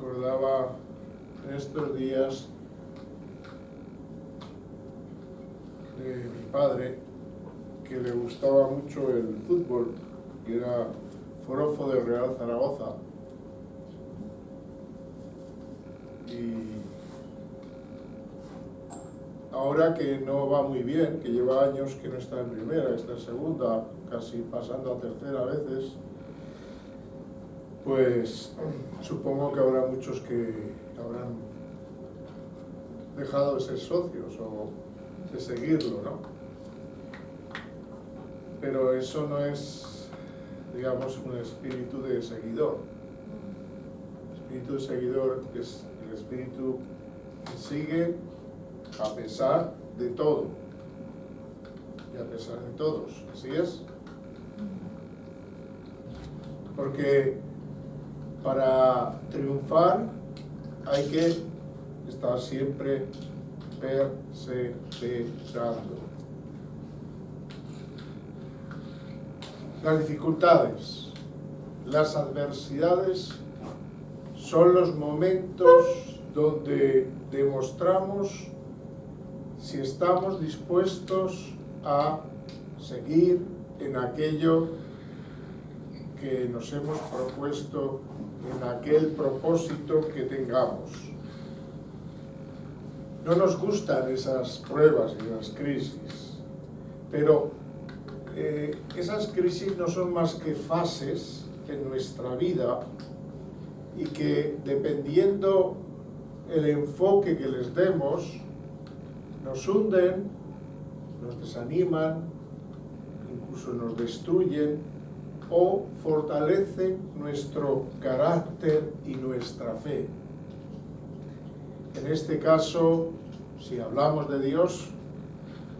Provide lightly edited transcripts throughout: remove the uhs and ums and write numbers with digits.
recordaba en estos días de mi padre, que le gustaba mucho el fútbol, que era forofo del Real Zaragoza. Y ahora que no va muy bien, que lleva años que no está en primera, está en segunda, casi pasando a tercera a veces, pues supongo que habrá muchos que habrán dejado de ser socios o de seguirlo, ¿no? Pero eso no es, digamos, un espíritu de seguidor. El espíritu de seguidor es el espíritu que sigue a pesar de todo y a pesar de todos. ¿Así es? Porque para triunfar hay que estar siempre perseverando. Las dificultades, las adversidades son los momentos donde demostramos si estamos dispuestos a seguir en aquello que nos hemos propuesto, en aquel propósito que tengamos. No nos gustan esas pruebas y las crisis, pero esas crisis no son más que fases en nuestra vida y que, dependiendo el enfoque que les demos, nos hunden, nos desaniman, incluso nos destruyen o fortalecen nuestro carácter y nuestra fe. En este caso, si hablamos de Dios,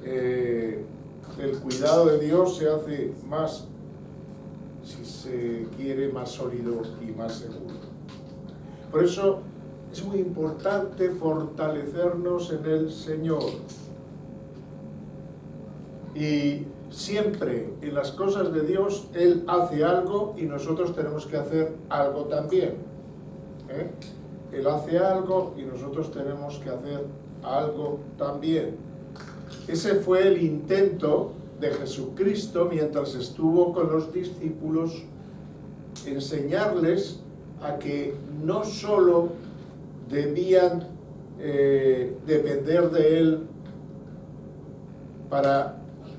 el cuidado de Dios se hace más, si se quiere, más sólido y más seguro. Por eso es muy importante fortalecernos en el Señor. Y siempre en las cosas de Dios Él hace algo y nosotros tenemos que hacer algo también. Él hace algo y nosotros tenemos que hacer algo también. Ese fue el intento de Jesucristo mientras estuvo con los discípulos, enseñarles a que no solo debían depender de Él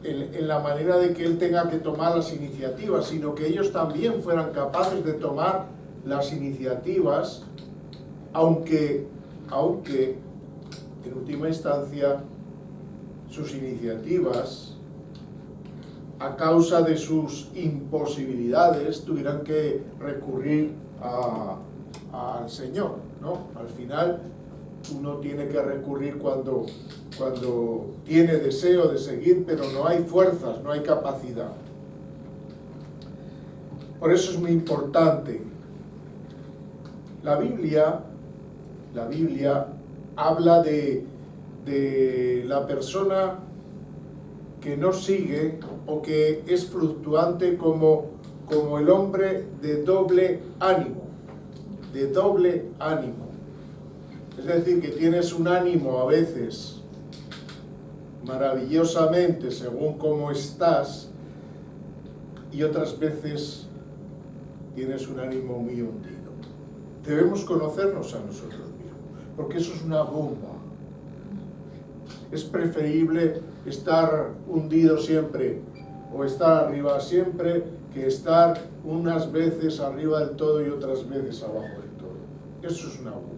en la manera de que Él tenga que tomar las iniciativas, sino que ellos también fueran capaces de tomar las iniciativas, aunque en última instancia sus iniciativas, a causa de sus imposibilidades, tuvieran que recurrir al Señor, ¿no? Al final uno tiene que recurrir cuando tiene deseo de seguir, pero no hay fuerzas, no hay capacidad. Por eso es muy importante. La Biblia habla de la persona que no sigue o que es fluctuante como el hombre de doble ánimo. Es decir, que tienes un ánimo a veces maravillosamente según cómo estás y otras veces tienes un ánimo muy hundido. Debemos conocernos a nosotros mismos, porque eso es una bomba. Es preferible estar hundido siempre o estar arriba siempre que estar unas veces arriba del todo y otras veces abajo del todo. Eso es una bomba.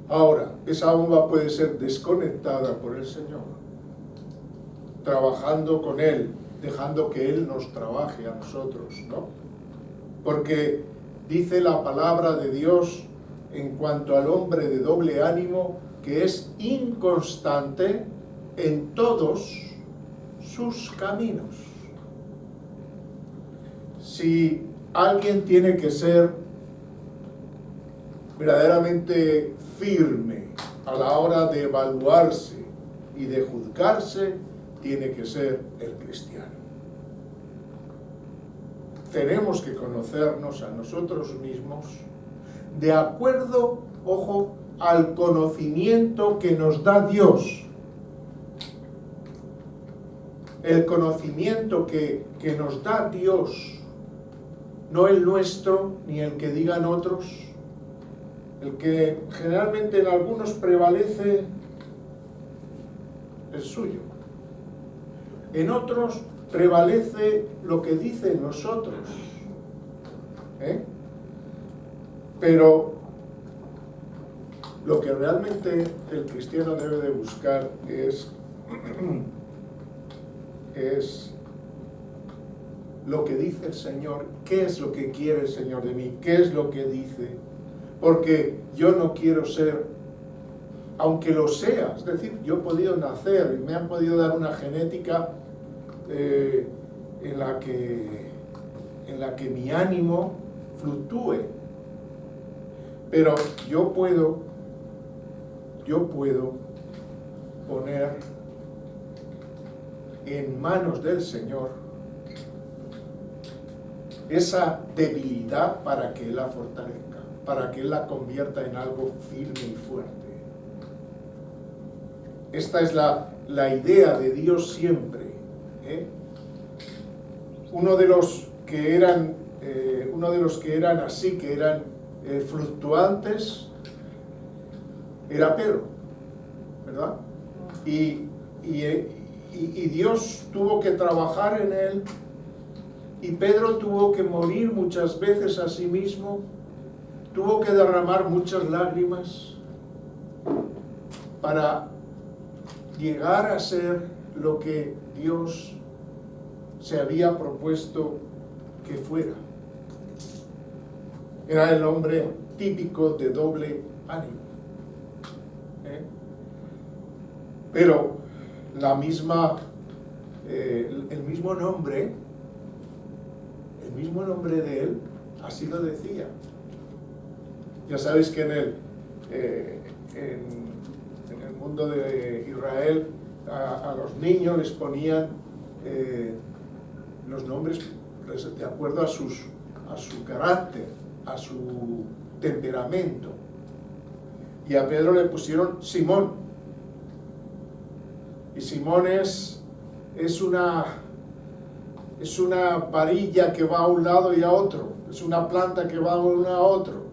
Ahora, esa bomba puede ser desconectada por el Señor, trabajando con Él, dejando que Él nos trabaje a nosotros, ¿no? Porque dice la palabra de Dios en cuanto al hombre de doble ánimo, que es inconstante en todos sus caminos. Si alguien tiene que ser verdaderamente firme a la hora de evaluarse y de juzgarse, tiene que ser el cristiano. Tenemos que conocernos a nosotros mismos de acuerdo, ojo, al conocimiento que nos da Dios. El conocimiento que nos da Dios, no el nuestro, ni el que digan otros, el que generalmente en algunos prevalece el suyo. En otros prevalece lo que dicen los otros. Pero lo que realmente el cristiano debe de buscar es lo que dice el Señor, qué es lo que quiere el Señor de mí, qué es lo que dice, porque yo no quiero ser, aunque lo sea, es decir, yo he podido nacer y me han podido dar una genética en la que mi ánimo fluctúe, pero yo puedo poner en manos del Señor esa debilidad para que Él la fortalezca, para que Él la convierta en algo firme y fuerte. Esta es la idea de Dios siempre. Uno de los que eran así, que eran fluctuantes, era Pedro, ¿verdad? Y Dios tuvo que trabajar en él, y Pedro tuvo que morir muchas veces a sí mismo, tuvo que derramar muchas lágrimas para llegar a ser lo que Dios se había propuesto que fuera. Era el hombre típico de doble ánimo. Pero el mismo nombre de él así lo decía. Ya sabéis que en el mundo de Israel a los niños les ponían los nombres de acuerdo a su carácter, a su temperamento. Y a Pedro le pusieron Simón. Y Simón es una varilla que va a un lado y a otro, es una planta que va de uno a otro.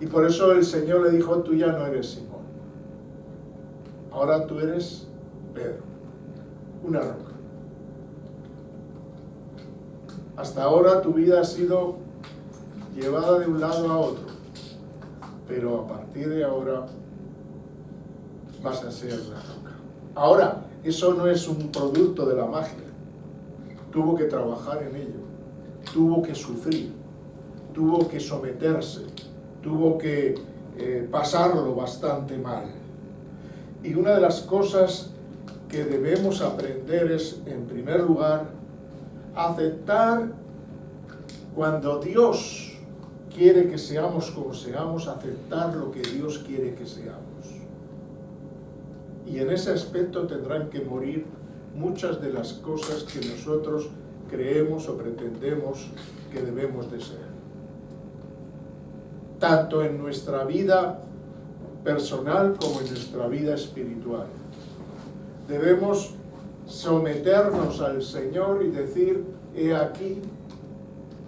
Y por eso el Señor le dijo: tú ya no eres Simón, ahora tú eres Pedro, una roca. Hasta ahora tu vida ha sido llevada de un lado a otro, pero a partir de ahora vas a ser la roca. Ahora, eso no es un producto de la magia. Tuvo que trabajar en ello, tuvo que sufrir, tuvo que someterse, tuvo que pasarlo bastante mal. Y una de las cosas que debemos aprender es, en primer lugar, aceptar cuando Dios quiere que seamos como seamos, aceptar lo que Dios quiere que seamos. Y en ese aspecto tendrán que morir muchas de las cosas que nosotros creemos o pretendemos que debemos de ser. Tanto en nuestra vida personal como en nuestra vida espiritual. Debemos someternos al Señor y decir: he aquí,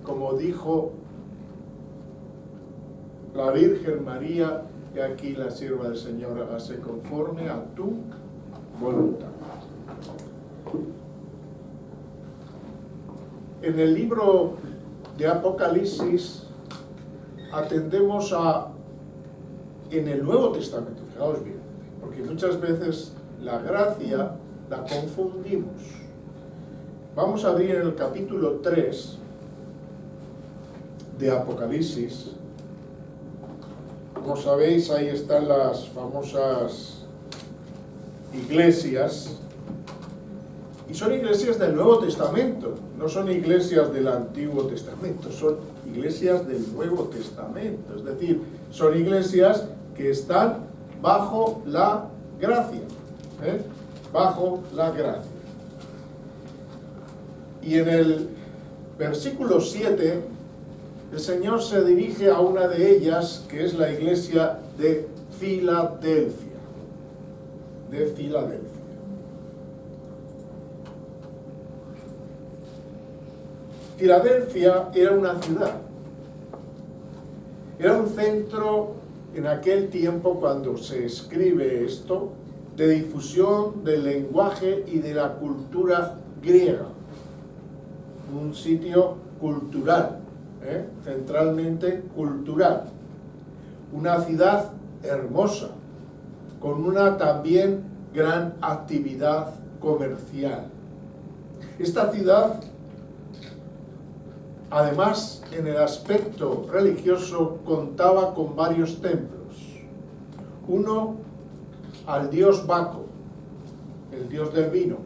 como dijo la Virgen María, he aquí la sierva del Señor, hágase conforme a tu voluntad. En el libro de Apocalipsis atendemos en el Nuevo Testamento, fijaos bien, porque muchas veces la gracia la confundimos. Vamos a abrir en el capítulo 3 de Apocalipsis. Como sabéis, ahí están las famosas iglesias, y son iglesias del Nuevo Testamento, no son iglesias del Antiguo Testamento, son iglesias del Nuevo Testamento, es decir, son iglesias que están bajo la gracia, bajo la gracia. Y en el versículo 7 el Señor se dirige a una de ellas, que es la iglesia de Filadelfia. De Filadelfia. Filadelfia era una ciudad. Era un centro en aquel tiempo, cuando se escribe esto, de difusión del lenguaje y de la cultura griega. Un sitio cultural, centralmente cultural. Una ciudad hermosa, con una también gran actividad comercial. Esta ciudad, además, en el aspecto religioso, contaba con varios templos. Uno al dios Baco, el dios del vino.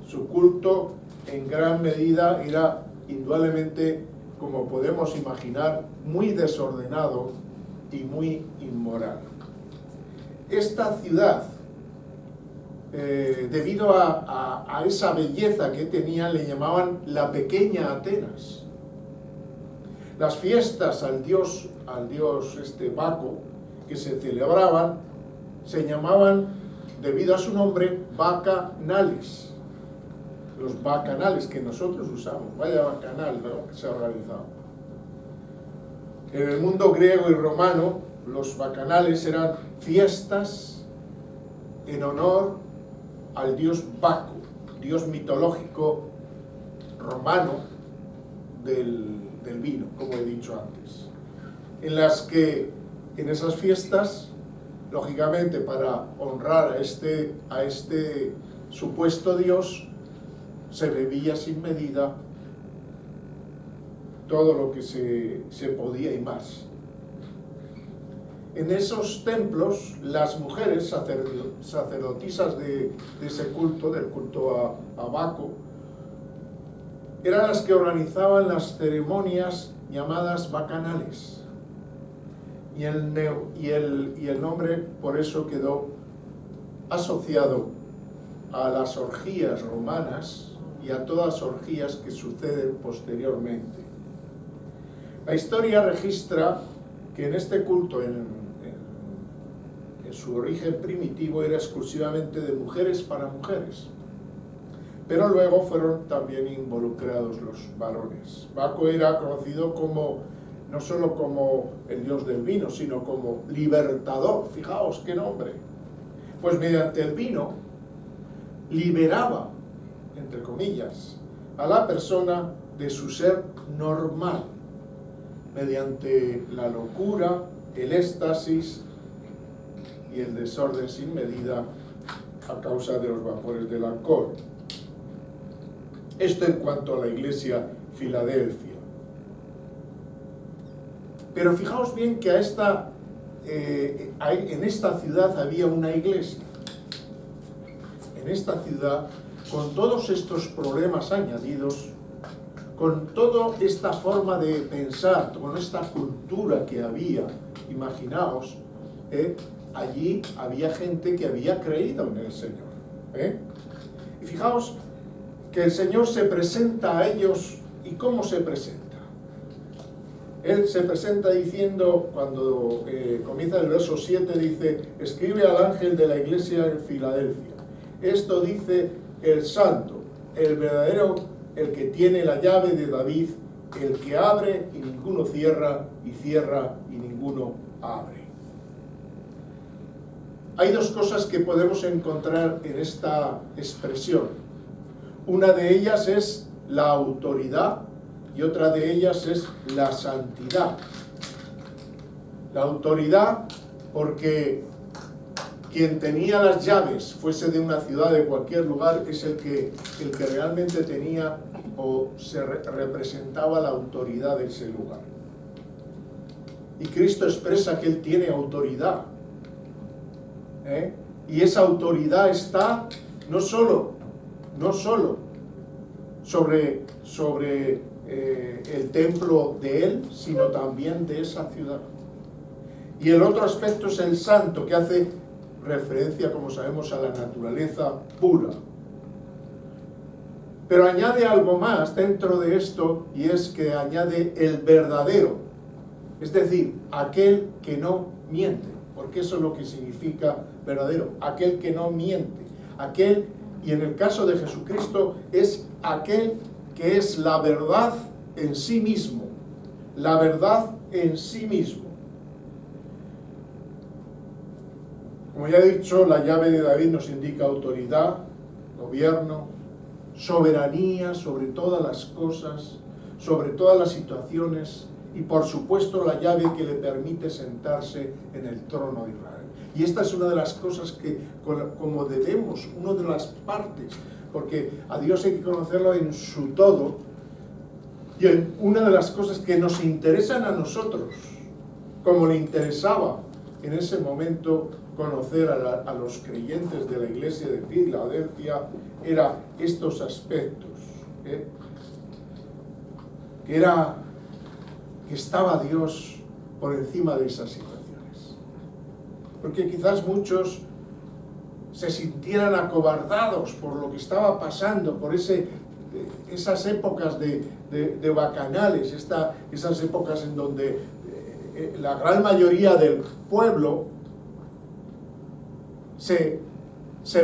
Su culto en gran medida era indudablemente, como podemos imaginar, muy desordenado y muy inmoral. Esta ciudad, debido a esa belleza que tenía, le llamaban la pequeña Atenas. Las fiestas al dios Baco que se celebraban se llamaban, debido a su nombre, bacanales. Los bacanales que nosotros usamos, vaya bacanal, ¿no?, que se ha organizado. En el mundo griego y romano, los bacanales eran fiestas en honor al dios Baco, dios mitológico romano del vino, como he dicho antes, en las que en esas fiestas, lógicamente para honrar a este supuesto dios, se bebía sin medida todo lo que se podía y más. En esos templos, las mujeres sacerdotisas de ese culto, del culto a Baco, eran las que organizaban las ceremonias llamadas bacanales. Y el nombre por eso quedó asociado a las orgías romanas y a todas orgías que suceden posteriormente. La historia registra que en este culto, en su origen primitivo, era exclusivamente de mujeres para mujeres, pero luego fueron también involucrados los varones. Baco era conocido no solo como el dios del vino, sino como libertador. Fijaos qué nombre. Pues mediante el vino liberaba, entre comillas, a la persona de su ser normal, mediante la locura, el éxtasis y el desorden sin medida a causa de los vapores del alcohol. Esto en cuanto a la iglesia Filadelfia. Pero fijaos bien que en esta ciudad había una iglesia. En esta ciudad, con todos estos problemas añadidos, con toda esta forma de pensar, con esta cultura que había, imaginaos, allí había gente que había creído en el Señor. Y fijaos que el Señor se presenta a ellos. ¿Y cómo se presenta? Él se presenta diciendo, cuando comienza el verso 7, dice: escribe al ángel de la iglesia en Filadelfia. Esto dice el santo, el verdadero, el que tiene la llave de David, el que abre y ninguno cierra, y cierra y ninguno abre. Hay dos cosas que podemos encontrar en esta expresión. Una de ellas es la autoridad y otra de ellas es la santidad. La autoridad, porque quien tenía las llaves, fuese de una ciudad, de cualquier lugar, es el que realmente tenía o se representaba la autoridad de ese lugar. Y Cristo expresa que Él tiene autoridad. Y esa autoridad está no solo sobre el templo de Él, sino también de esa ciudad. Y el otro aspecto es el santo, que hace referencia, como sabemos, a la naturaleza pura. Pero añade algo más dentro de esto, y es que añade el verdadero, es decir, aquel que no miente, porque eso es lo que significa verdadero, aquel que no miente, aquel, y en el caso de Jesucristo, es aquel que es la verdad en sí mismo, la verdad en sí mismo. Como ya he dicho, la llave de David nos indica autoridad, gobierno, soberanía sobre todas las cosas, sobre todas las situaciones, y por supuesto la llave que le permite sentarse en el trono de Israel. Y esta es una de las cosas que, como debemos, una de las partes, porque a Dios hay que conocerlo en su todo, y una de las cosas que nos interesan a nosotros, como le interesaba en ese momento conocer a los creyentes de la iglesia de Filadelfia, era estos aspectos, que estaba Dios por encima de esas situaciones. Porque quizás muchos se sintieran acobardados por lo que estaba pasando, por esas épocas de bacanales, esas épocas en donde la gran mayoría del pueblo se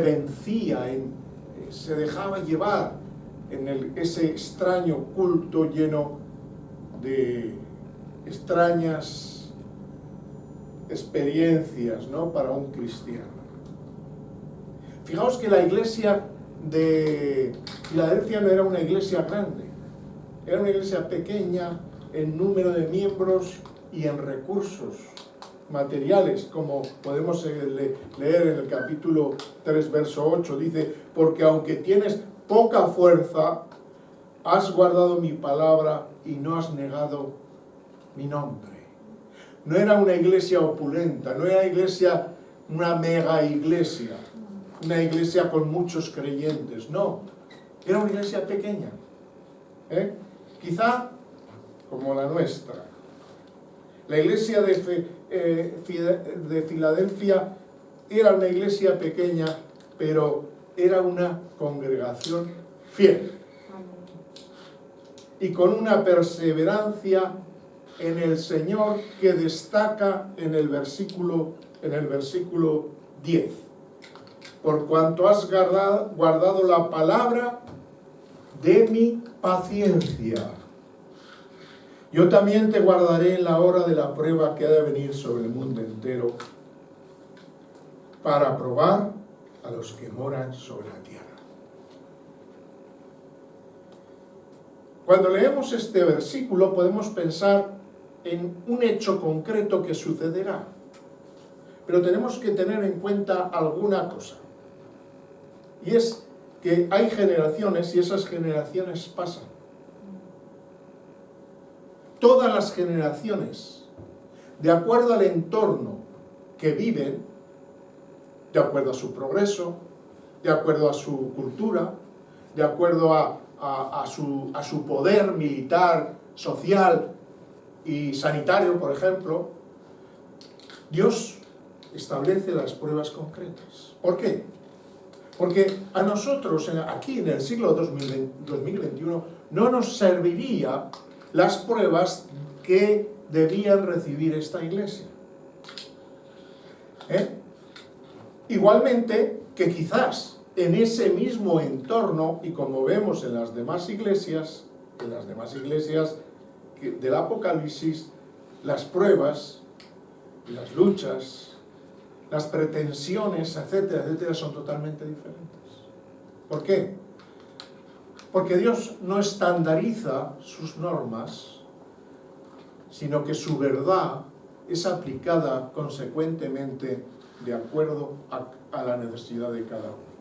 vencía, se dejaba llevar en ese extraño culto lleno de extrañas experiencias, ¿no?, para un cristiano. Fijaos que la iglesia de Filadelfia no era una iglesia grande, era una iglesia pequeña en número de miembros y en recursos materiales, como podemos leer en el capítulo 3, verso 8, dice: porque aunque tienes poca fuerza, has guardado mi palabra y no has negado mi nombre. No era una iglesia opulenta, no era una mega iglesia, una iglesia con muchos creyentes, no, era una iglesia pequeña, quizá como la nuestra. La iglesia de Filadelfia era una iglesia pequeña, pero era una congregación fiel y con una perseverancia en el Señor que destaca en el versículo 10. Por cuanto has guardado la palabra de mi paciencia, yo también te guardaré en la hora de la prueba que ha de venir sobre el mundo entero, para probar a los que moran sobre la tierra. Cuando leemos este versículo podemos pensar en un hecho concreto que sucederá, pero tenemos que tener en cuenta alguna cosa, y es que hay generaciones y esas generaciones pasan. Todas las generaciones, de acuerdo al entorno que viven, de acuerdo a su progreso, de acuerdo a su cultura, de acuerdo a su poder militar, social y sanitario, por ejemplo, Dios establece las pruebas concretas. ¿Por qué? Porque a nosotros, aquí en el siglo 2021, no nos serviría las pruebas que debían recibir esta iglesia. Igualmente que quizás en ese mismo entorno, y como vemos en las demás iglesias del Apocalipsis, las pruebas, las luchas, las pretensiones, etcétera, etcétera, son totalmente diferentes. ¿Por qué? Porque Dios no estandariza sus normas, sino que su verdad es aplicada consecuentemente de acuerdo a la necesidad de cada uno.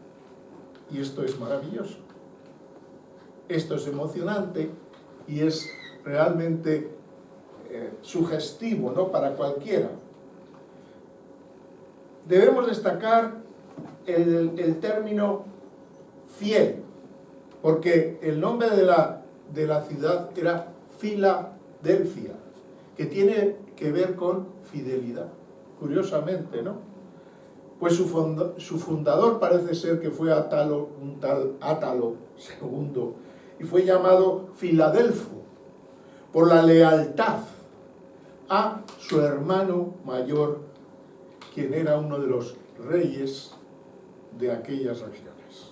Y esto es maravilloso. Esto es emocionante y es realmente sugestivo, ¿no?, para cualquiera. Debemos destacar el término fiel, porque el nombre de la ciudad era Pues su fundador parece ser que fue un tal Átalo II, y fue llamado Filadelfo por la lealtad a su hermano mayor, quien era uno de los reyes de aquellas regiones.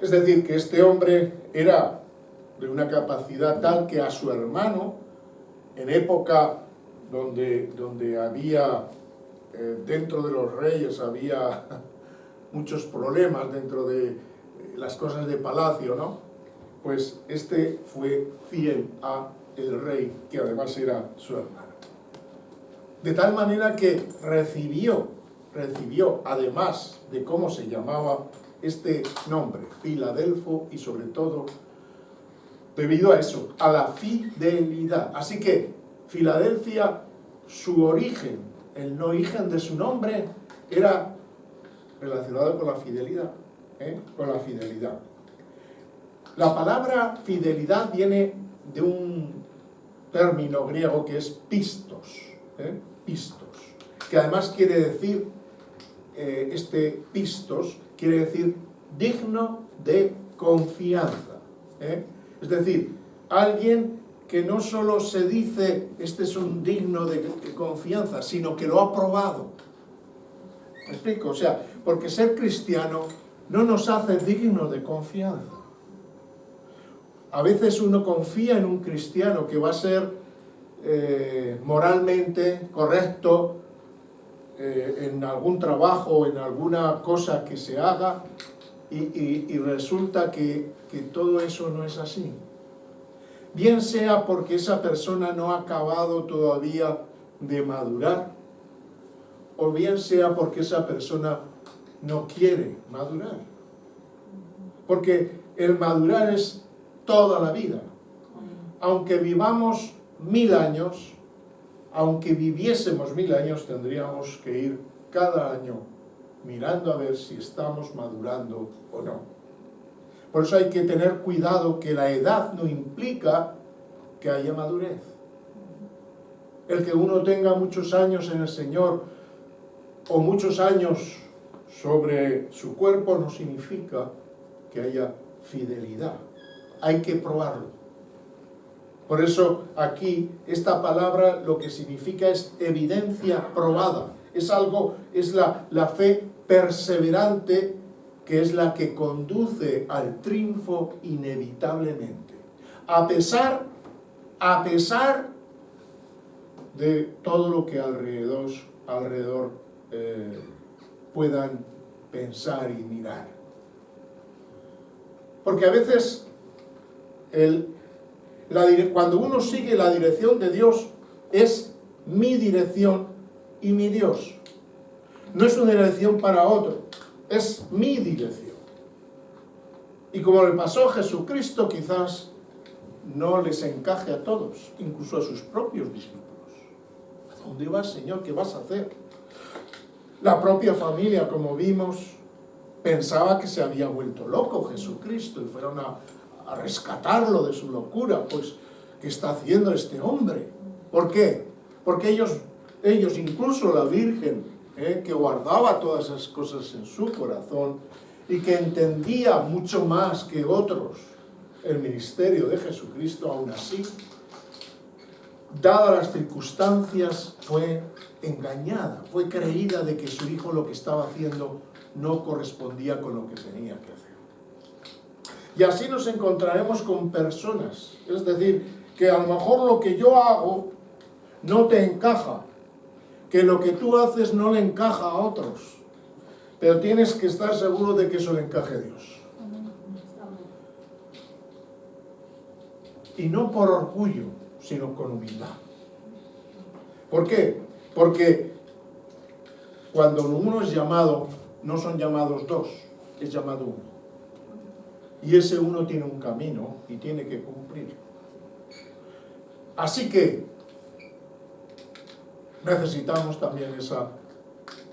Es decir, que este hombre era de una capacidad tal que a su hermano, en época donde había, dentro de los reyes había muchos problemas dentro de las cosas de palacio, ¿no? Pues este fue fiel a el rey, que además era su hermano. De tal manera que recibió, además de cómo se llamaba este nombre, Filadelfo, y sobre todo, debido a eso, a la fidelidad. Así que, Filadelfia, su origen, el origen de su nombre, era relacionado con la fidelidad, con la fidelidad. La palabra fidelidad viene de un término griego que es pistos, pistos, que además quiere decir, este pistos, quiere decir digno de confianza. Es decir, alguien que no solo se dice, este es un digno de confianza, sino que lo ha probado. ¿Me explico? O sea, porque ser cristiano no nos hace dignos de confianza. A veces uno confía en un cristiano que va a ser moralmente correcto en algún trabajo, en alguna cosa que se haga, y resulta que todo eso no es así. Bien sea porque esa persona no ha acabado todavía de madurar, o bien sea porque esa persona no quiere madurar. Porque el madurar es toda la vida. Aunque vivamos 1000 años, aunque viviésemos 1000 años, tendríamos que ir cada año mirando a ver si estamos madurando o no. Por eso hay que tener cuidado, que la edad no implica que haya madurez. El que uno tenga muchos años en el Señor o muchos años sobre su cuerpo no significa que haya fidelidad. Hay que probarlo. Por eso aquí esta palabra lo que significa es evidencia probada. Es algo, es la fe perseverante, que es la que conduce al triunfo inevitablemente. A pesar de todo lo que alrededor puedan pensar y mirar. Porque a veces cuando uno sigue la dirección de Dios, es mi dirección y mi Dios. No es una dirección para otro, es mi dirección. Y como le pasó a Jesucristo, quizás no les encaje a todos, incluso a sus propios discípulos. ¿A dónde vas, Señor? ¿Qué vas a hacer? La propia familia, como vimos, pensaba que se había vuelto loco Jesucristo y fueron a rescatarlo de su locura. Pues, ¿qué está haciendo este hombre? ¿Por qué? Porque ellos incluso la Virgen, que guardaba todas esas cosas en su corazón y que entendía mucho más que otros el ministerio de Jesucristo, aún así, dadas las circunstancias, fue engañada, fue creída de que su hijo lo que estaba haciendo no correspondía con lo que tenía que hacer. Y así nos encontraremos con personas, es decir, que a lo mejor lo que yo hago no te encaja, que lo que tú haces no le encaja a otros, pero tienes que estar seguro de que eso le encaje a Dios. Y no por orgullo, sino con humildad. ¿Por qué? Porque cuando uno es llamado, no son llamados dos, es llamado uno. Y ese uno tiene un camino y tiene que cumplir. Así que necesitamos también esa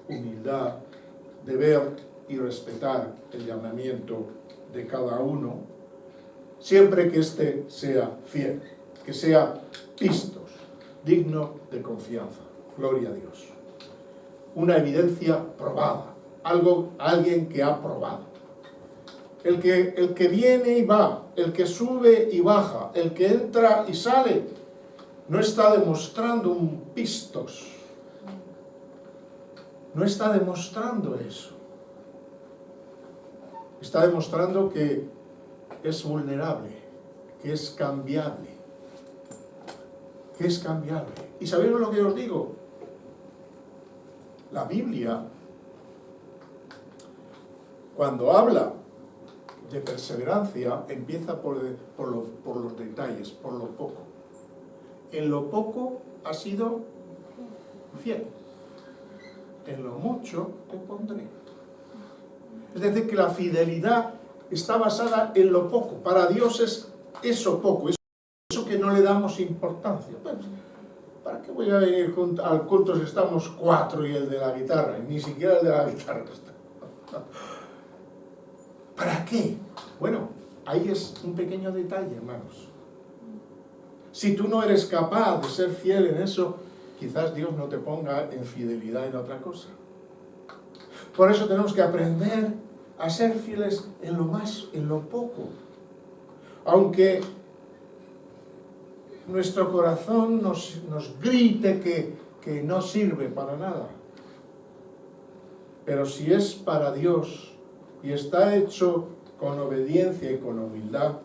humildad de ver y respetar el llamamiento de cada uno, siempre que éste sea fiel, que sea pistos, digno de confianza. Gloria a Dios. una evidencia probada, alguien que ha probado. El que viene y va, el que sube y baja, el que entra y sale, no está demostrando un pistos. No está demostrando eso. Está demostrando que es vulnerable, que es cambiable. Que es cambiable. ¿Y sabéis lo que os digo? La Biblia, cuando habla de perseverancia, empieza por los detalles, por lo poco. En lo poco has sido fiel. En lo mucho te pondré. Es decir, que la fidelidad está basada en lo poco. Para Dios es eso poco, eso que no le damos importancia. Pues, ¿para qué voy a venir al culto si estamos 4 y el de la guitarra? Y ni siquiera el de la guitarra está. ¿Para qué? Bueno, ahí es un pequeño detalle, hermanos. Si tú no eres capaz de ser fiel en eso, quizás Dios no te ponga en fidelidad en otra cosa. Por eso tenemos que aprender a ser fieles en lo poco. Aunque nuestro corazón nos grite que no sirve para nada. Pero si es para Dios y está hecho con obediencia y con humildad,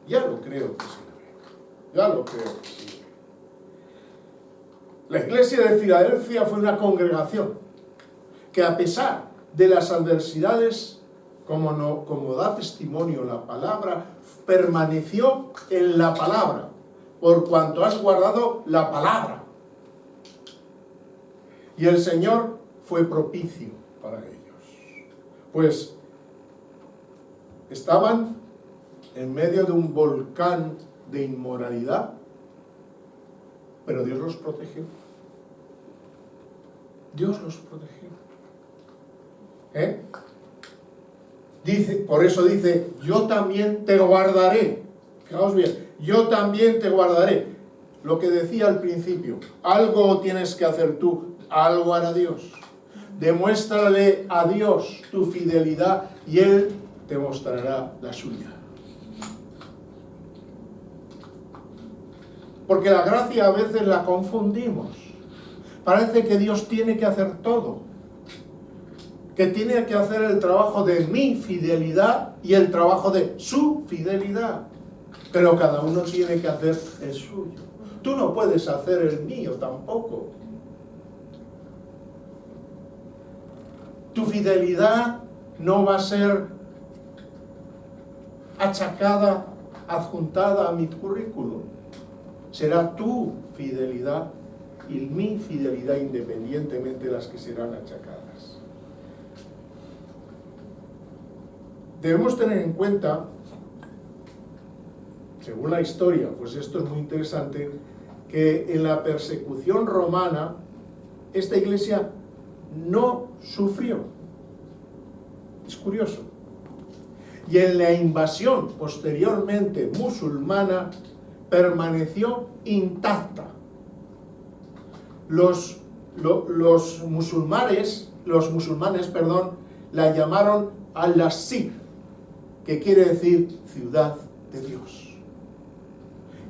ya lo creo que sirve. Ya lo creo que sirve. La iglesia de Filadelfia fue una congregación que, a pesar de las adversidades, como da testimonio la palabra, permaneció en la palabra, por cuanto has guardado la palabra. Y el Señor fue propicio para ellos. Pues estaban en medio de un volcán de inmoralidad, pero Dios los protegió. Dios los protegió. Por eso dice, yo también te guardaré. Fijaos bien, yo también te guardaré. Lo que decía al principio, algo tienes que hacer tú, algo hará Dios. Demuéstrale a Dios tu fidelidad y Él te mostrará la suya. Porque la gracia a veces la confundimos. Parece que Dios tiene que hacer todo. Que tiene que hacer el trabajo de mi fidelidad y el trabajo de su fidelidad. Pero cada uno tiene que hacer el suyo. Tú no puedes hacer el mío tampoco. Tu fidelidad no va a ser achacada, adjuntada a mi currículum. Será tu fidelidad y mi fidelidad independientemente de las que serán achacadas. Debemos tener en cuenta, según la historia, pues esto es muy interesante, que en la persecución romana esta iglesia no sufrió. Es curioso. Y en la invasión posteriormente musulmana permaneció intacta. Los musulmanes, la llamaron Al-Nasir, que quiere decir ciudad de Dios.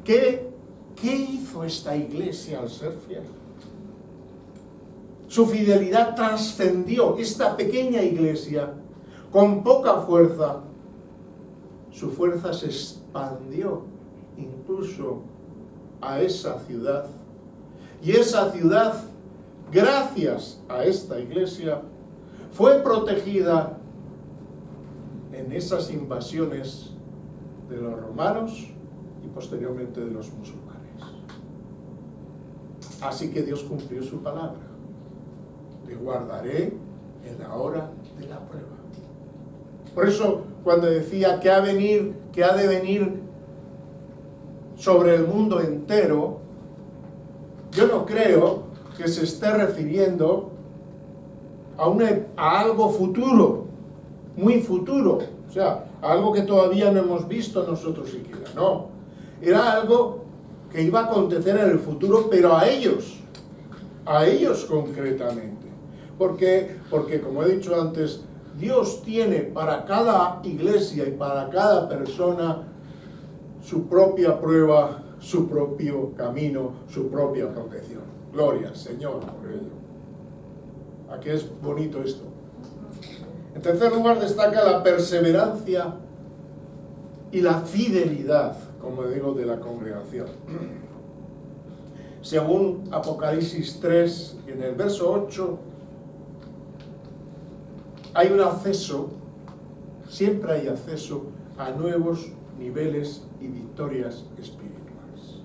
¿Qué hizo esta iglesia al ser fiel? Su fidelidad trascendió esta pequeña iglesia con poca fuerza. Su fuerza se expandió incluso a esa ciudad. Y esa ciudad, gracias a esta iglesia, fue protegida en esas invasiones de los romanos y posteriormente de los musulmanes. Así que Dios cumplió su palabra. Le guardaré en la hora de la prueba. Por eso, cuando decía que ha de venir sobre el mundo entero, yo no creo que se esté refiriendo a algo futuro, muy futuro, o sea, algo que todavía no hemos visto nosotros siquiera, no. Era algo que iba a acontecer en el futuro, pero a ellos concretamente. ¿Por qué? Porque, como he dicho antes, Dios tiene para cada iglesia y para cada persona su propia prueba, su propio camino, su propia protección. Gloria al Señor por ello. ¿A qué es bonito esto? En tercer lugar, destaca la perseverancia y la fidelidad, como digo, de la congregación. Según Apocalipsis 3, en el verso 8, hay un acceso, siempre hay acceso a nuevos niveles y victorias espirituales.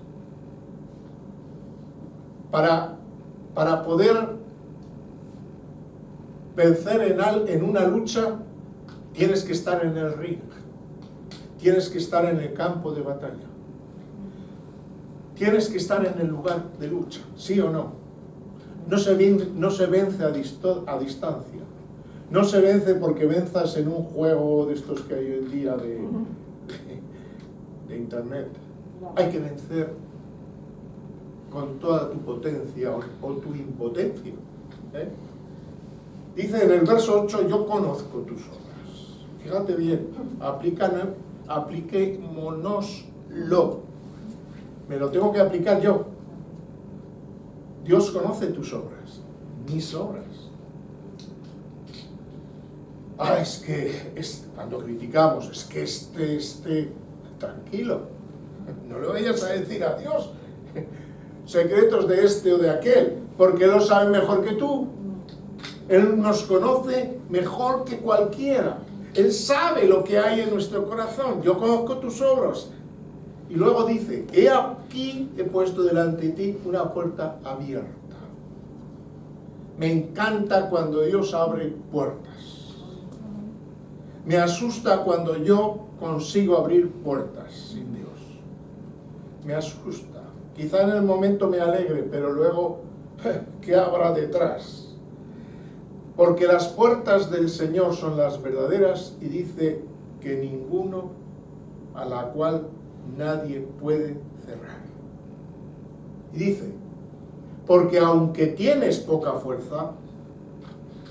Para poder vencer en una lucha, tienes que estar en el ring, tienes que estar en el campo de batalla, tienes que estar en el lugar de lucha, ¿sí o no? No se vence a distancia, no se vence porque venzas en un juego de estos que hay hoy en día de internet. Hay que vencer con toda tu potencia o tu impotencia, ¿eh? Dice en el verso 8, yo conozco tus obras. Fíjate bien, apliquémonoslo. Me lo tengo que aplicar yo. Dios conoce tus obras, mis obras. Es que cuando criticamos, es que tranquilo, no le vayas a decir a Dios secretos de este o de aquel, porque Él lo sabe mejor que tú. Él nos conoce mejor que cualquiera. Él sabe lo que hay en nuestro corazón. Yo conozco tus obras. Y luego dice, he aquí he puesto delante de ti una puerta abierta. Me encanta cuando Dios abre puertas. Me asusta cuando yo consigo abrir puertas sin Dios. Me asusta. Quizá en el momento me alegre, pero luego, ¿qué habrá detrás? Porque las puertas del Señor son las verdaderas y dice que ninguno a la cual nadie puede cerrar. Y dice, porque aunque tienes poca fuerza,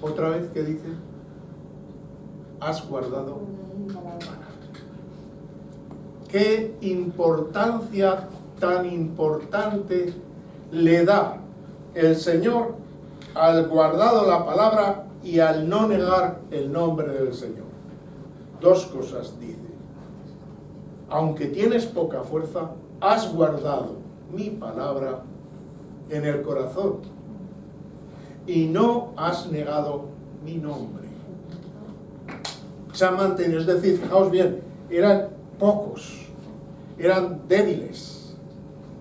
otra vez que dice, has guardado mi palabra. Qué importancia tan importante le da el Señor al guardado la palabra y al no negar el nombre del Señor. Dos cosas dice. Aunque tienes poca fuerza, has guardado mi palabra en el corazón y no has negado mi nombre. Se han mantenido, es decir, fijaos bien, eran pocos, eran débiles,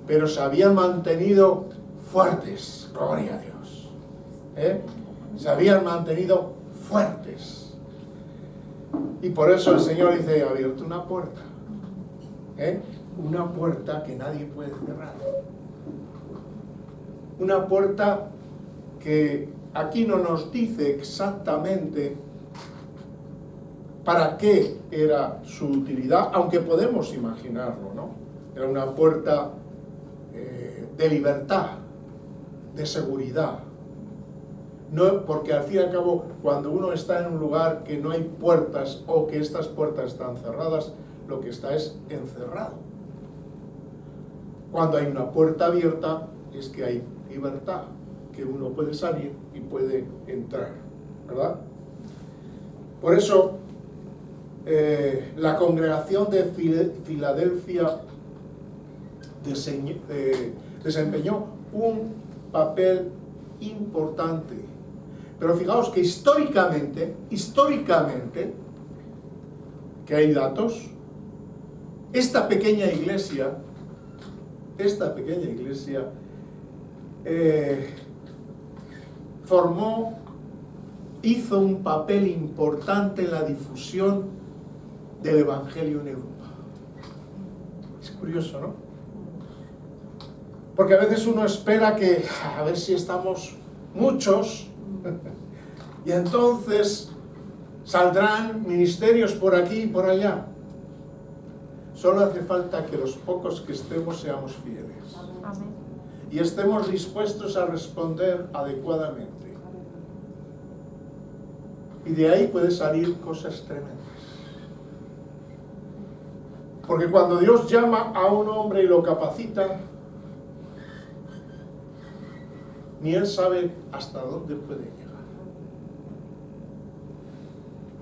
pero se habían mantenido fuertes, gloria a Dios. Se habían mantenido fuertes. Y por eso el Señor dice, he abierto una puerta. Una puerta que nadie puede cerrar. Una puerta que aquí no nos dice exactamente para qué era su utilidad, aunque podemos imaginarlo, ¿no? Era una puerta de libertad, de seguridad. No, porque al fin y al cabo, cuando uno está en un lugar que no hay puertas o que estas puertas están cerradas, lo que está es encerrado. Cuando hay una puerta abierta, es que hay libertad, que uno puede salir y puede entrar, ¿verdad? Por eso, la congregación de Filadelfia desempeñó un papel importante. Pero fijaos que históricamente, que hay datos, esta pequeña iglesia hizo un papel importante en la difusión del Evangelio en Europa. Es curioso, ¿no? Porque a veces uno espera que, a ver si estamos muchos, y entonces saldrán ministerios por aquí y por allá. Solo hace falta que los pocos que estemos seamos fieles. Amén. Y estemos dispuestos a responder adecuadamente. Y de ahí pueden salir cosas tremendas. Porque cuando Dios llama a un hombre y lo capacita, ni él sabe hasta dónde puede llegar.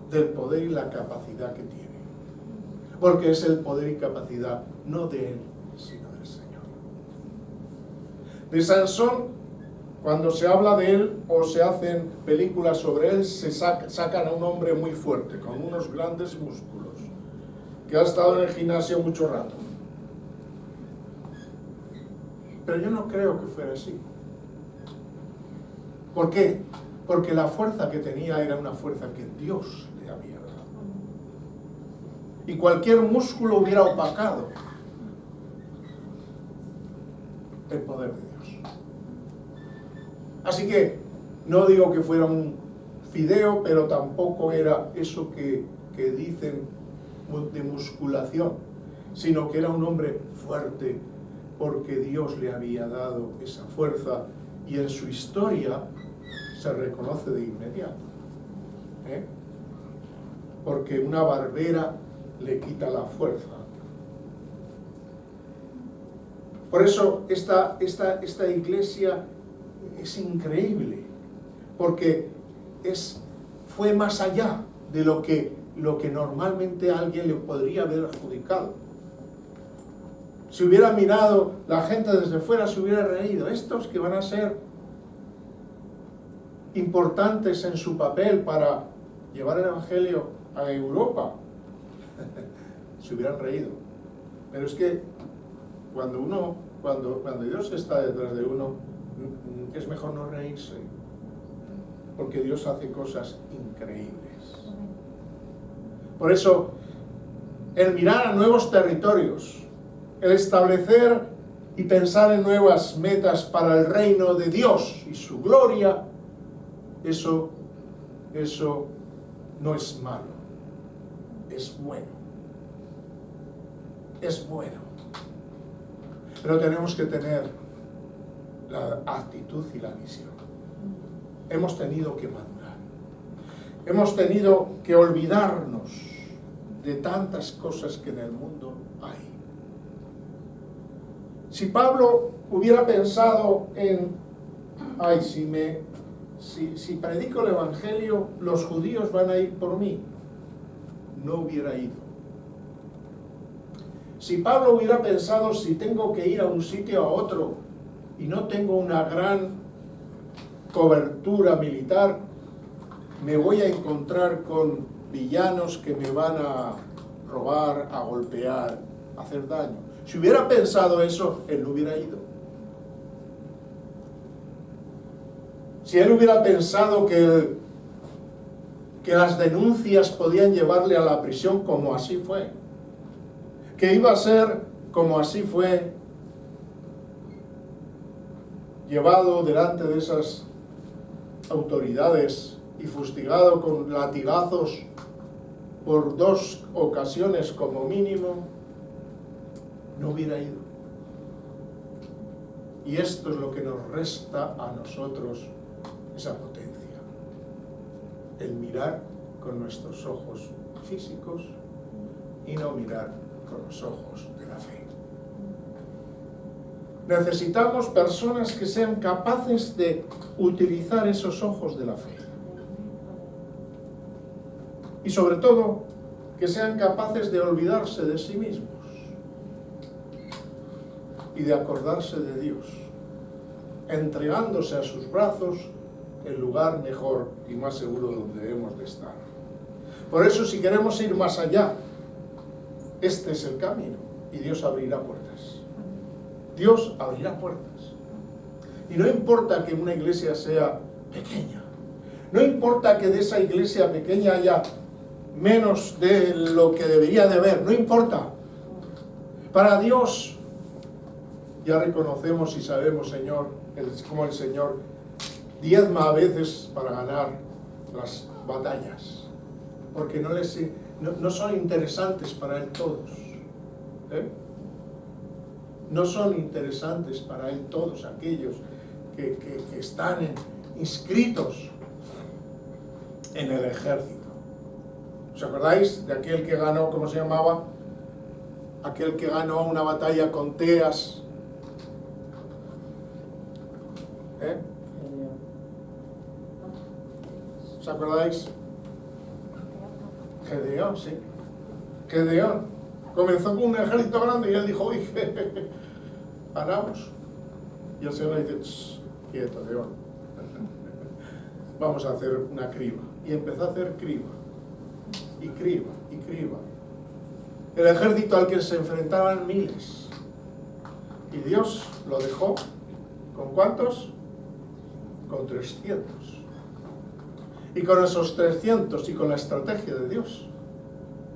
Del poder y la capacidad que tiene. Porque es el poder y capacidad no de él, sino del Señor. De Sansón, cuando se habla de él o se hacen películas sobre él, se sacan a un hombre muy fuerte, con unos grandes músculos, que ha estado en el gimnasio mucho rato. Pero yo no creo que fuera así. ¿Por qué? Porque la fuerza que tenía era una fuerza que Dios le había dado. Y cualquier músculo hubiera opacado el poder de Dios. Así que no digo que fuera un fideo, pero tampoco era eso que dicen de musculación, sino que era un hombre fuerte porque Dios le había dado esa fuerza y en su historia se reconoce de inmediato. Porque una barbera le quita la fuerza. Por eso esta iglesia es increíble, porque fue más allá de lo que normalmente alguien le podría haber adjudicado. Si hubiera mirado la gente desde fuera, se hubiera reído. Estos que van a ser importantes en su papel para llevar el Evangelio a Europa, se hubieran reído. Pero es que cuando Dios está detrás de uno, es mejor no reírse, porque Dios hace cosas increíbles. Por eso, el mirar a nuevos territorios, el establecer y pensar en nuevas metas para el reino de Dios y su gloria, eso no es malo, es bueno. Es bueno. Pero tenemos que tener la actitud y la visión. Hemos tenido que madurar. Hemos tenido que olvidarnos de tantas cosas que en el mundo hay. Si Pablo hubiera pensado en, si predico el Evangelio, los judíos van a ir por mí, no hubiera ido. Si Pablo hubiera pensado, si tengo que ir a un sitio a otro y no tengo una gran cobertura militar, me voy a encontrar con villanos que me van a robar, a golpear, a hacer daño. Si hubiera pensado eso, él no hubiera ido. Si él hubiera pensado que las denuncias podían llevarle a la prisión, como así fue, que iba a ser, como así fue, llevado delante de esas autoridades y fustigado con latigazos por 2 ocasiones como mínimo, no hubiera ido. Y esto es lo que nos resta a nosotros esa potencia, el mirar con nuestros ojos físicos y no mirar con los ojos de la fe. Necesitamos personas que sean capaces de utilizar esos ojos de la fe. Y sobre todo, que sean capaces de olvidarse de sí mismos y de acordarse de Dios, entregándose a sus brazos el lugar mejor y más seguro donde debemos de estar. Por eso, si queremos ir más allá, este es el camino y Dios abrirá puertas. Dios abrirá puertas. Y no importa que una iglesia sea pequeña, no importa que de esa iglesia pequeña haya menos de lo que debería de haber, no importa. Para Dios, ya reconocemos y sabemos, Señor, como el Señor diezma a veces para ganar las batallas, porque no son interesantes para Él todos. No son interesantes para Él todos aquellos que están inscritos en el ejército. ¿Os acordáis de aquel que ganó, cómo se llamaba? Aquel que ganó una batalla con Teas. ¿Os acordáis? Gedeón, sí. Gedeón. Comenzó con un ejército grande y él dijo, uy, ganamos. Y el Señor le dice, quieto, León. Vamos a hacer una criba. Y empezó a hacer criba. Y criba, y criba. El ejército al que se enfrentaban miles. Y Dios lo dejó, ¿con cuántos? Con 300. Y con esos 300 y con la estrategia de Dios,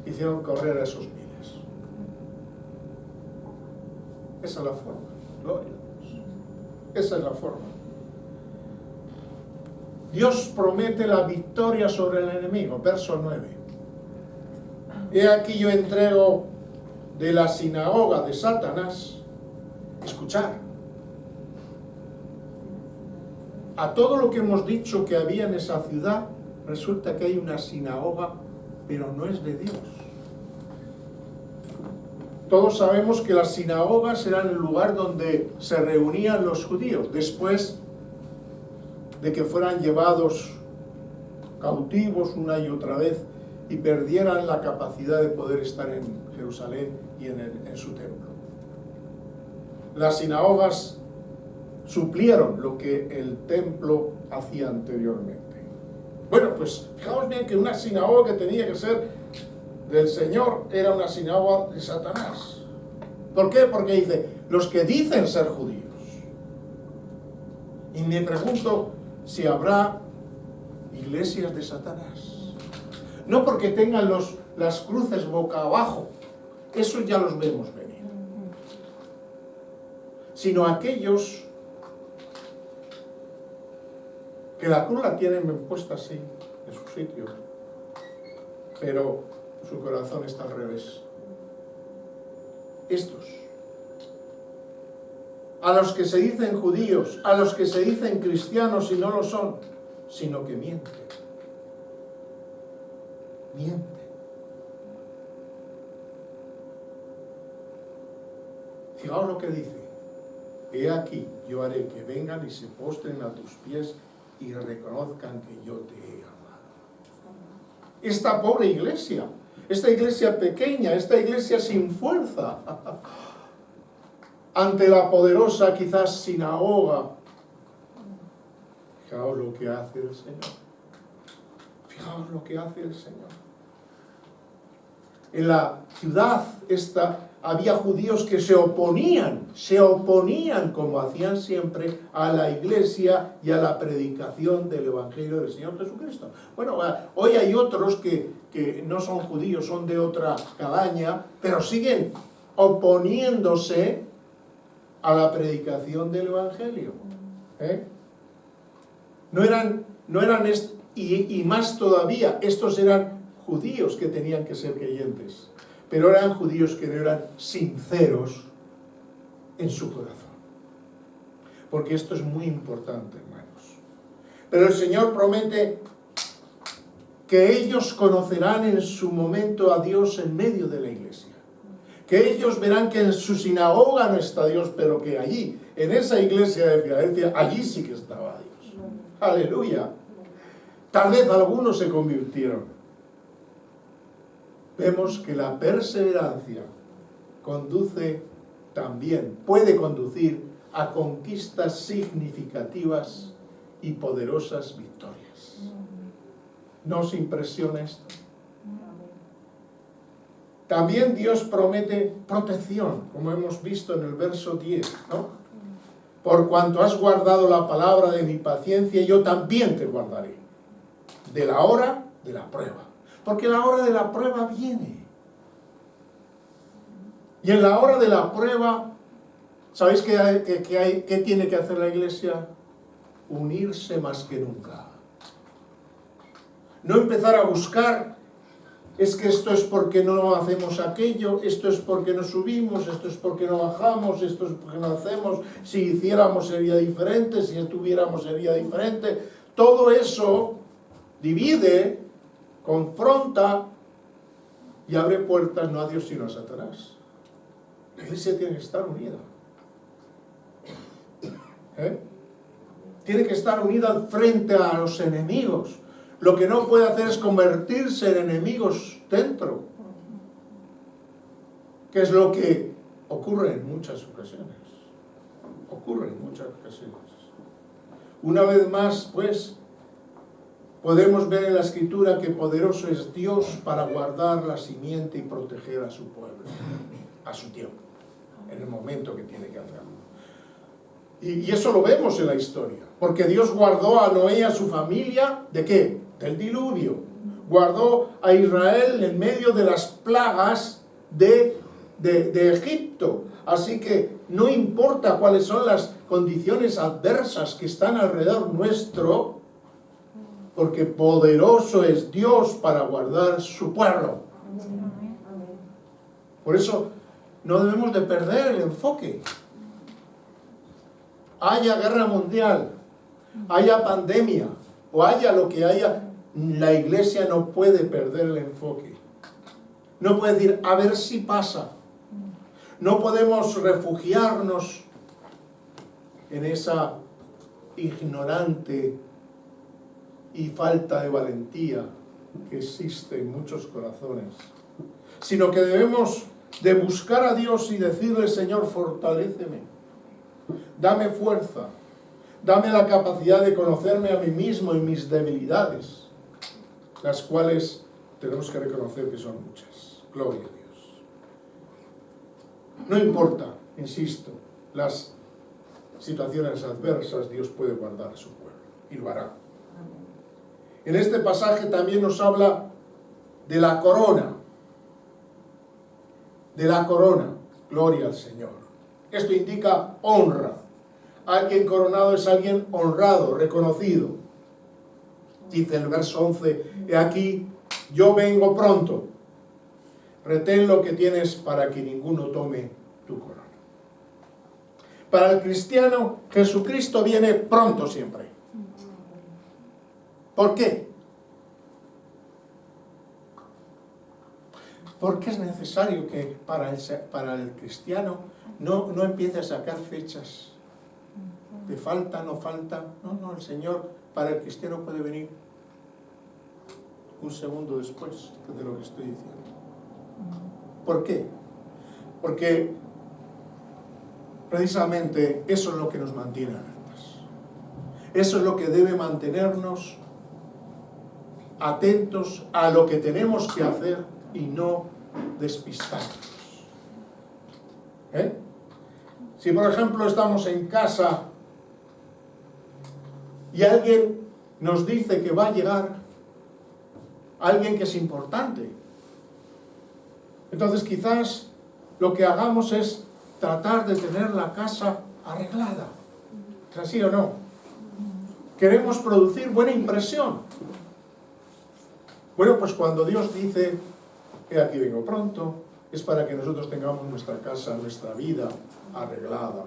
hicieron correr a esos miles. Esa es la forma. Gloria a Dios. Esa es la forma. Dios promete la victoria sobre el enemigo. Verso 9. He aquí yo entrego de la sinagoga de Satanás, escuchar, a todo lo que hemos dicho que había en esa ciudad, resulta que hay una sinagoga, pero no es de Dios. Todos sabemos que las sinagogas eran el lugar donde se reunían los judíos, después de que fueran llevados cautivos una y otra vez y perdieran la capacidad de poder estar en Jerusalén y en su templo. Las sinagogas suplieron lo que el templo hacía anteriormente. Bueno, pues fijaos bien que una sinagoga que tenía que ser del Señor era una sinagoga de Satanás. ¿Por qué? Porque dice, los que dicen ser judíos. Y me pregunto si habrá iglesias de Satanás. No porque tengan las cruces boca abajo, eso ya los vemos venir. Sino aquellos que la cruz la tienen puesta así, en su sitio, pero su corazón está al revés. Estos, a los que se dicen judíos, a los que se dicen cristianos y no lo son, sino que mienten. Mienten. Fijaos lo que dice. He aquí, yo haré que vengan y se postren a tus pies y reconozcan que yo te he amado. Esta pobre iglesia, esta iglesia pequeña, esta iglesia sin fuerza, ante la poderosa quizás sinagoga. Fijaos lo que hace el Señor. Fijaos lo que hace el Señor. En la ciudad esta había judíos que se oponían como hacían siempre a la iglesia y a la predicación del Evangelio del Señor Jesucristo. Bueno, hoy hay otros que no son judíos, son de otra calaña, pero siguen oponiéndose a la predicación del Evangelio. Y más todavía, estos eran judíos que tenían que ser creyentes, pero eran judíos que no eran sinceros en su corazón. Porque esto es muy importante, hermanos. Pero el Señor promete que ellos conocerán en su momento a Dios en medio de la iglesia. Que ellos verán que en su sinagoga no está Dios, pero que allí, en esa iglesia de Filadelfia, allí sí que estaba Dios. ¡Aleluya! Tal vez algunos se convirtieron. Vemos que la perseverancia puede conducir a conquistas significativas y poderosas victorias. ¿No os impresiona esto? También Dios promete protección, como hemos visto en el verso 10, ¿no? Por cuanto has guardado la palabra de mi paciencia, yo también te guardaré de la hora de la prueba. Porque la hora de la prueba viene. Y en la hora de la prueba, ¿sabéis qué tiene que hacer la iglesia? Unirse más que nunca. No empezar a buscar, es que esto es porque no hacemos aquello, esto es porque no subimos, esto es porque no bajamos, esto es porque no hacemos, si hiciéramos sería diferente, si estuviéramos sería diferente. Todo eso divide, confronta y abre puertas no a Dios sino a Satanás. La iglesia tiene que estar unida. Tiene que estar unida frente a los enemigos. Lo que no puede hacer es convertirse en enemigos dentro, que es lo que ocurre en muchas ocasiones. Una vez más, pues, podemos ver en la Escritura que poderoso es Dios para guardar la simiente y proteger a su pueblo, a su tiempo, en el momento que tiene que hacerlo. Y eso lo vemos en la historia, porque Dios guardó a Noé y a su familia, ¿de qué? Del diluvio. Guardó a Israel en medio de las plagas de Egipto. Así que no importa cuáles son las condiciones adversas que están alrededor nuestro, porque poderoso es Dios para guardar su pueblo. Por eso no debemos de perder el enfoque. Haya guerra mundial, haya pandemia o haya lo que haya, la iglesia no puede perder el enfoque. No puede decir, a ver si pasa. No podemos refugiarnos en esa ignorante y falta de valentía que existe en muchos corazones, sino que debemos de buscar a Dios y decirle, Señor, fortaléceme, dame fuerza, dame la capacidad de conocerme a mí mismo y mis debilidades, las cuales tenemos que reconocer que son muchas. Gloria a Dios. No importa, insisto, las situaciones adversas, Dios puede guardar a su pueblo y lo hará. En este pasaje también nos habla de la corona. De la corona. Gloria al Señor. Esto indica honra. Alguien coronado es alguien honrado, reconocido. Dice el verso 11, he aquí, yo vengo pronto. Retén lo que tienes para que ninguno tome tu corona. Para el cristiano, Jesucristo viene pronto siempre. ¿Por qué? Porque es necesario que para el cristiano no empiece a sacar fechas de falta, no falta. No, el Señor para el cristiano puede venir un segundo después de lo que estoy diciendo. ¿Por qué? Porque precisamente eso es lo que nos mantiene alertas. Eso es lo que debe mantenernos atentos a lo que tenemos que hacer y no despistarnos. Si por ejemplo estamos en casa y alguien nos dice que va a llegar, alguien que es importante, entonces quizás lo que hagamos es tratar de tener la casa arreglada. ¿Es así o no? Queremos producir buena impresión. Bueno, pues cuando Dios dice, he aquí vengo pronto, es para que nosotros tengamos nuestra casa, nuestra vida arreglada.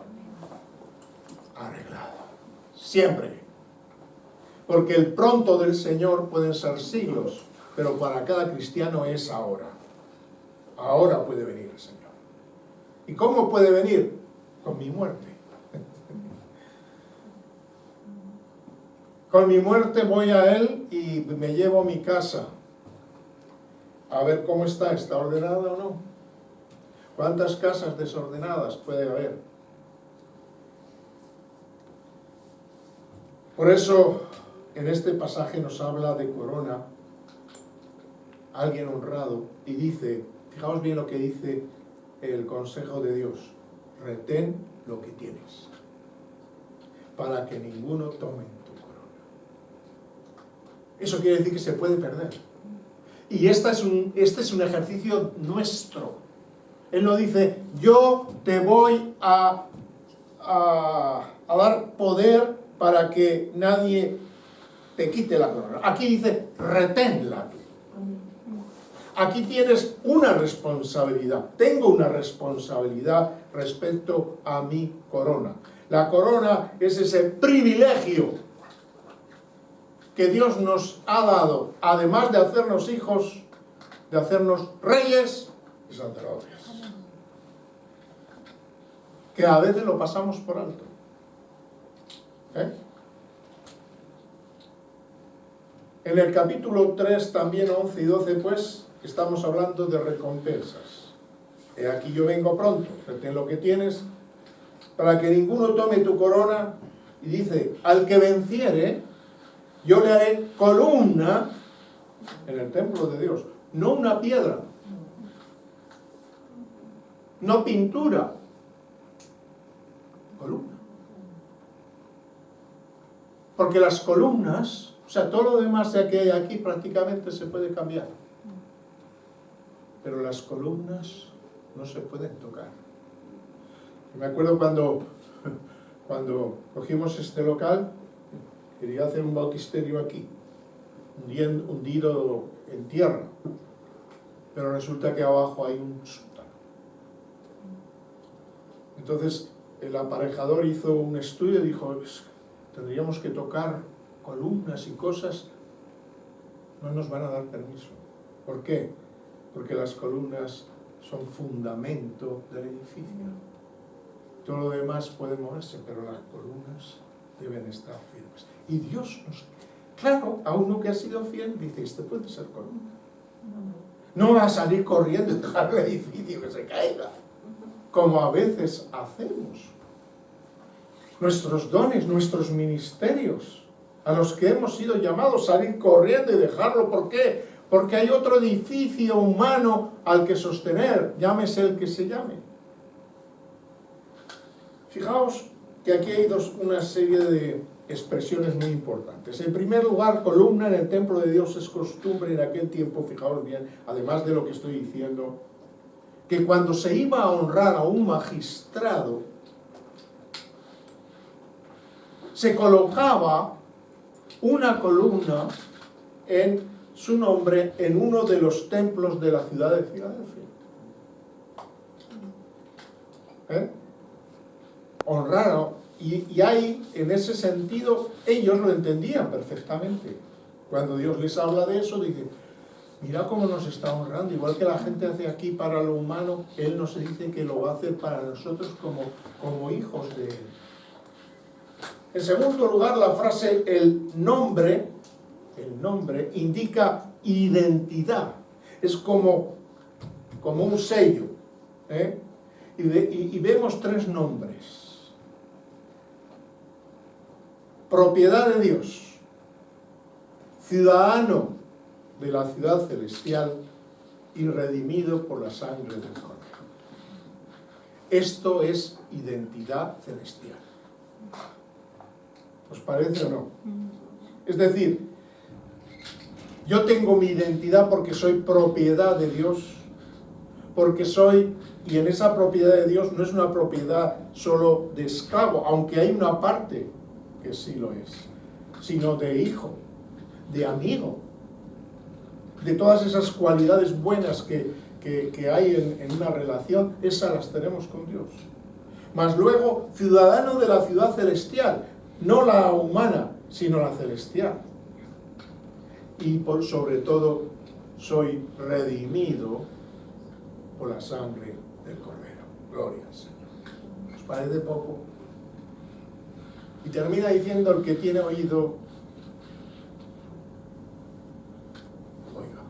Arreglada. Siempre. Porque el pronto del Señor pueden ser siglos, pero para cada cristiano es ahora. Ahora puede venir el Señor. ¿Y cómo puede venir? Con mi muerte. Con mi muerte voy a Él y me llevo mi casa. A ver cómo está. ¿Está ordenada o no? ¿Cuántas casas desordenadas puede haber? Por eso, en este pasaje nos habla de corona, alguien honrado, y dice, fijaos bien lo que dice el consejo de Dios, retén lo que tienes, para que ninguno tome tu corona. Eso quiere decir que se puede perder. Y este es un ejercicio nuestro. Él no dice, yo te voy a dar poder para que nadie te quite la corona. Aquí dice, reténla tú. Aquí tienes una responsabilidad. Tengo una responsabilidad respecto a mi corona. La corona es ese privilegio que Dios nos ha dado, además de hacernos hijos, de hacernos reyes y sacerdotes. Que a veces lo pasamos por alto. En el capítulo 3, también 11 y 12, pues, estamos hablando de recompensas. He aquí yo vengo pronto, retén lo que tienes, para que ninguno tome tu corona. Y dice, al que venciere, yo le haré columna en el templo de Dios. No una piedra, no pintura, columna. Porque las columnas, o sea, todo lo demás que hay aquí prácticamente se puede cambiar. Pero las columnas no se pueden tocar. Me acuerdo cuando cogimos este local, quería hacer un bautisterio aquí, hundido en tierra, pero resulta que abajo hay un sótano. Entonces el aparejador hizo un estudio y dijo, tendríamos que tocar columnas y cosas, no nos van a dar permiso. ¿Por qué? Porque las columnas son fundamento del edificio. Todo lo demás puede moverse, pero las columnas deben estar firmes. Y Dios claro, a uno que ha sido fiel, dice, este puede ser columna. No va a salir corriendo y dejar el edificio que se caiga, como a veces hacemos. Nuestros dones, nuestros ministerios, a los que hemos sido llamados, salir corriendo y dejarlo. ¿Por qué? Porque hay otro edificio humano al que sostener, llámese el que se llame. Fijaos que aquí hay una serie de expresiones muy importantes. En primer lugar, columna en el templo de Dios es costumbre en aquel tiempo, fijaos bien, además de lo que estoy diciendo, que cuando se iba a honrar a un magistrado, se colocaba una columna en su nombre en uno de los templos de la ciudad de Filadelfia. Honrar, y ahí, en ese sentido, ellos lo entendían perfectamente. Cuando Dios les habla de eso, dice, mira cómo nos está honrando, igual que la gente hace aquí para lo humano, Él nos dice que lo va a hacer para nosotros como hijos de Él. En segundo lugar, la frase el nombre indica identidad. Es como un sello. Y vemos tres nombres. Propiedad de Dios, ciudadano de la ciudad celestial y redimido por la sangre del Cordero. Esto es identidad celestial. ¿Os parece o no? Es decir, yo tengo mi identidad porque soy propiedad de Dios, y en esa propiedad de Dios no es una propiedad solo de esclavo, aunque hay una parte que sí lo es, sino de hijo, de amigo, de todas esas cualidades buenas que hay en una relación, esas las tenemos con Dios. Mas luego, ciudadano de la ciudad celestial, no la humana, sino la celestial. Y sobre todo, soy redimido por la sangre del Cordero. Gloria al Señor. ¿Os parece poco? Y termina diciendo, el que tiene oído, oiga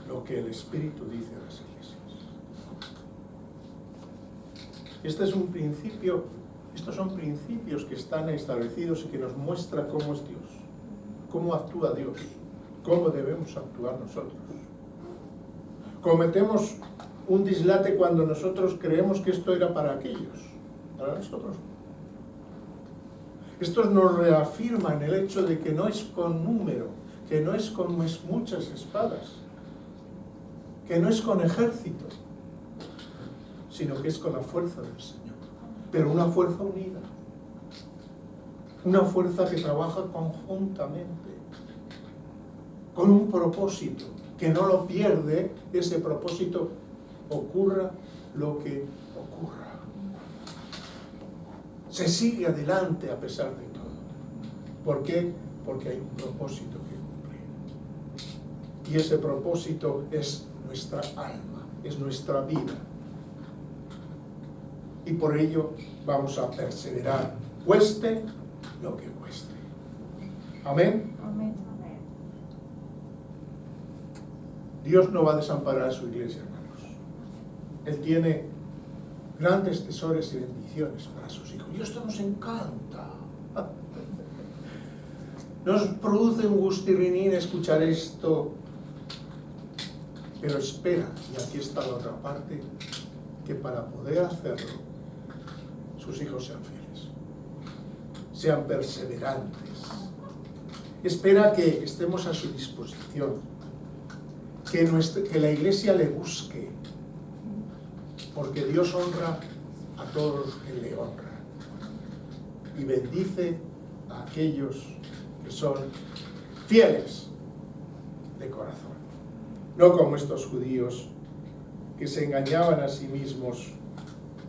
lo que el Espíritu dice a las iglesias. Este es un principio, estos son principios que están establecidos y que nos muestra cómo es Dios, cómo actúa Dios, cómo debemos actuar nosotros. Cometemos un dislate cuando nosotros creemos que esto era para aquellos. Para nosotros. Estos nos reafirman el hecho de que no es con número, que no es con muchas espadas, que no es con ejército, sino que es con la fuerza del Señor. Pero una fuerza unida, una fuerza que trabaja conjuntamente, con un propósito, que no lo pierde ese propósito, ocurra lo que ocurra. Se sigue adelante a pesar de todo. ¿Por qué? Porque hay un propósito que cumplir. Y ese propósito es nuestra alma, es nuestra vida. Y por ello vamos a perseverar, cueste lo que cueste. Amén. Amén. Dios no va a desamparar a su iglesia, hermanos. Él tiene grandes tesoros y bendiciones para sus hijos. Y esto nos encanta. Nos produce un gustirrinín escuchar esto. Pero espera, y aquí está la otra parte, que para poder hacerlo, sus hijos sean fieles, sean perseverantes. Espera que estemos a su disposición, que la iglesia le busque, porque Dios honra a todos los que le honran y bendice a aquellos que son fieles de corazón. No como estos judíos que se engañaban a sí mismos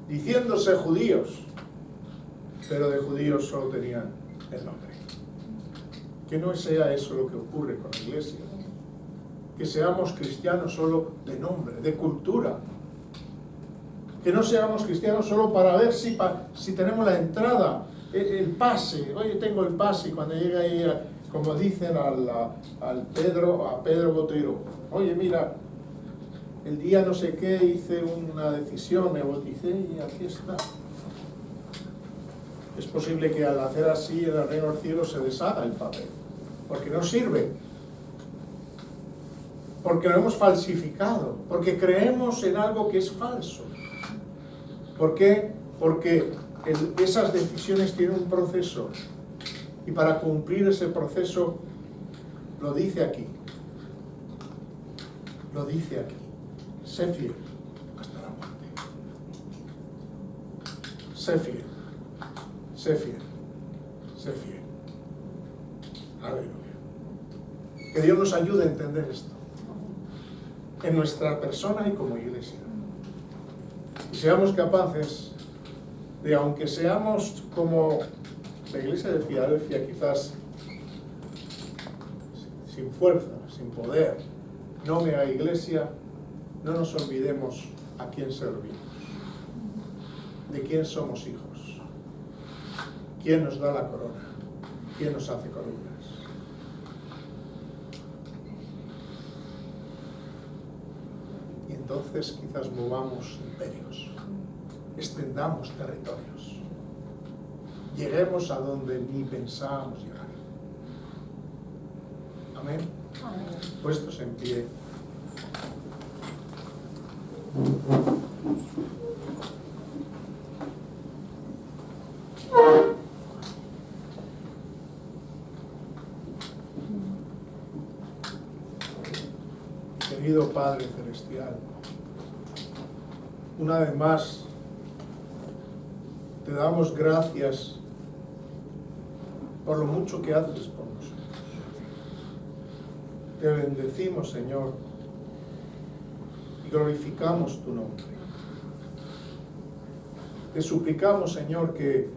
diciéndose judíos, pero de judíos solo tenían el nombre. Que no sea eso lo que ocurre con la iglesia. Que seamos cristianos solo de nombre, de cultura. Que no seamos cristianos solo para ver si tenemos la entrada, el pase. Oye, tengo el pase, y cuando llega ahí, como dicen a Pedro Botero, oye, mira, el día no sé qué hice una decisión, me bauticé y aquí está. Es posible que al hacer así en el reino del cielo se deshaga el papel, porque no sirve, porque lo hemos falsificado, porque creemos en algo que es falso. ¿Por qué? Porque esas decisiones tienen un proceso, y para cumplir ese proceso lo dice aquí, sé fiel hasta la muerte, sé fiel. Aleluya. Que Dios nos ayude a entender esto en nuestra persona y como iglesia. Y seamos capaces de, aunque seamos como la iglesia de Filadelfia, quizás sin fuerza, sin poder, no mega iglesia, no nos olvidemos a quién servimos, de quién somos hijos, quién nos da la corona, quién nos hace columnas. Y entonces quizás movamos imperios, extendamos territorios, lleguemos a donde ni pensábamos llegar. Amén. Puestos en pie. Querido Padre Celestial, una vez más te damos gracias por lo mucho que haces por nosotros. Te bendecimos, Señor, y glorificamos tu nombre. Te suplicamos, Señor, que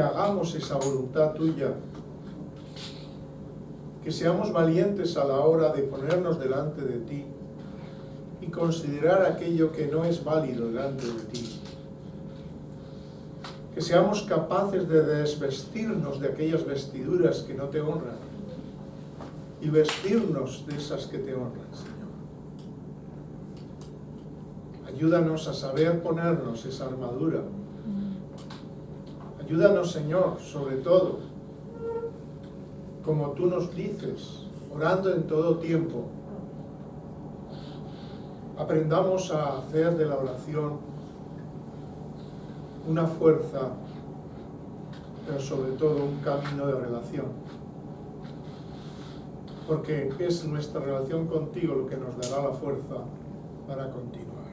hagamos esa voluntad tuya, que seamos valientes a la hora de ponernos delante de ti y considerar aquello que no es válido delante de ti. Que seamos capaces de desvestirnos de aquellas vestiduras que no te honran y vestirnos de esas que te honran, Señor. Ayúdanos a saber ponernos esa armadura. Ayúdanos, Señor, sobre todo, como tú nos dices, orando en todo tiempo. Aprendamos a hacer de la oración una fuerza, pero sobre todo un camino de relación. Porque es nuestra relación contigo lo que nos dará la fuerza para continuar.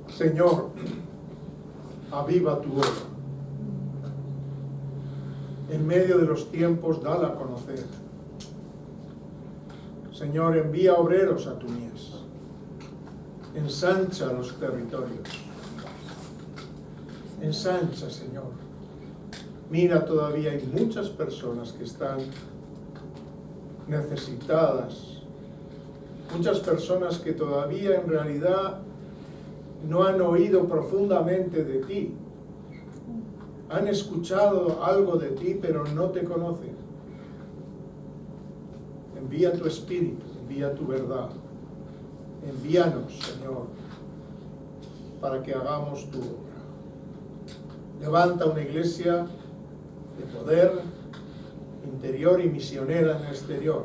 Señor, aviva tu obra. En medio de los tiempos, dala a conocer. Señor, envía obreros a tu mies. Ensancha los territorios. Ensancha, Señor. Mira, todavía hay muchas personas que están necesitadas, muchas personas que todavía en realidad no han oído profundamente de ti, han escuchado algo de ti, pero no te conocen. Envía tu Espíritu, envía tu verdad, envíanos, Señor, para que hagamos tu obra. Levanta una iglesia de poder interior y misionera en el exterior,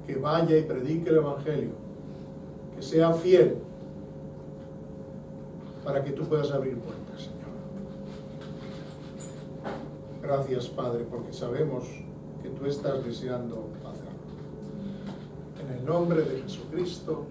que vaya y predique el Evangelio, que sea fiel, para que tú puedas abrir puertas, Señor. Gracias, Padre, porque sabemos que tú estás deseando hacerlo. En el nombre de Jesucristo.